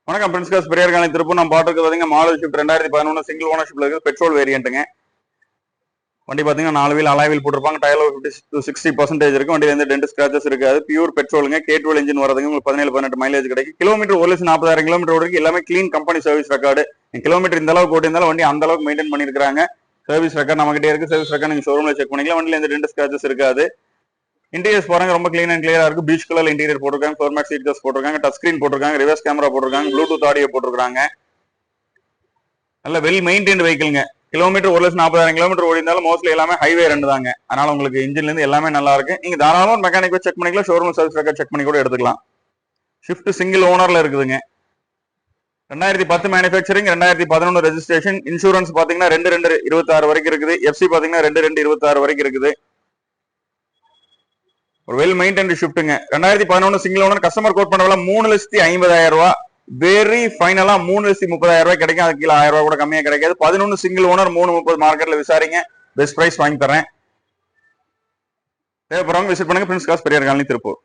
வணக்கம் Prince gas Periyar காலை திருப்பூர். நம்ம பாட்டுக்கு பார்த்தீங்கன்னா மாடல் ஷிஃப்ட் 2011 சிங்கிள் ஓனர்ஷிப்ல இருக்கு, பெட்ரோல் வேரியன்ட்டுங்க. வண்டி பார்த்தீங்கன்னா 4 வீல் அலாய் வீல் போட்டிருப்பாங்க. டயர் 50 to 60% இருக்கு. வண்டியில எந்த டென்ட் ஸ்கிராச்சஸ் இருக்காது. பியூர் பெட்ரோலுங்க. K12 இன்ஜின் வரதுங்க. உங்களுக்கு 17-18 மைலேஜ் கிடைக்கும். கிலோமீட்டர் 1,40,000 கிலோமீட்டர் ஓடிருக்கு. எல்லாமே clean company service record. Kilometre இந்த அளவுக்கு ஓட்டியிருந்தாலும் வண்டி அந்த அளவுக்கு மெயின்டைன் பண்ணிருக்காங்க. சர்வீஸ் ரெக்கார்ட் நம்ம கிட்டே இருக்கு. சர்வீஸ் ரெக்கார்ட் நீங்க ஷோரூம்ல செக் பண்ணிக்கலாம். வண்டியில எந்த டென்ட் ஸ்கிராச்சஸ் இருக்காது. இன்டீரியர்ஸ் பாருங்க, ரொம்ப கிளீன் அண்ட் கிளியரா இருக்கு. பீச் கலர் இன்டீரியர் போட்டிருக்காங்க. ஃப்ளோர் மேட் சீட் கவர்ஸ் போட்டிருக்காங்க. டச் ஸ்கிரீன் போட்டிருக்காங்க. ரிவர்ஸ் கேமரா போட்டிருக்காங்க. ப்ளூடூத் ஆடியோ போட்டிருக்காங்க. நல்ல வெல் மெயின்டைன்ட் வெஹிக்கிள்ங்க. கிலோமீட்டர் 1,40,000 கிலோமீட்டர் ஓடி இருந்தாலும் மோஸ்ட்லி எல்லாமே ஹைவே ரெண்டு தாங்க. அதனால உங்களுக்கு இன்ஜின்ல இருந்து எல்லாமே நல்லா இருக்கு. நீங்க தாராளமா மெக்கானிக் செக் பண்ணிக்கலாம். ஷோரூம் சர்வீஸ் ரெக்கார்ட் செக் பண்ணி கூட எடுத்துக்கலாம். ஷிஃப்ட் சிங்கிள் ஓனர்ல இருக்குதுங்க. 2010 மேனுஃபேக்சரிங், 2011 ரெஜிஸ்ட்ரேஷன். இன்சூரன்ஸ் பாத்தீங்கன்னா 2/2/26 வரைக்கும் இருக்குது. எஃப்சி பாத்தீங்கன்னா 2/2/26 வரைக்கும் இருக்குது. ஒரு வெல் மெயின்டைன்ட் ஷிஃப்ட்டுங்க. 2011 சிங்கிள் ஓனர். கஸ்டமர் கோட் பண்ண விலை 3,50,000 ரூபாய். வெரி ஃபைனலா 3,30,000 ரூபாய் கிடைக்கும். அதுக்கு கீழே 1000 ரூபாய் கூட கம்மியா கிடைக்காது. 11 சிங்கிள் ஓனர் 330 மார்க்கெட்ல விசாரிங்க. பெஸ்ட் பிரைஸ் வாங்கி தரேன். தேவைப்படுறவங்க விசிட் பண்ணுங்க. Prince gas Periyar colony Tiruppur.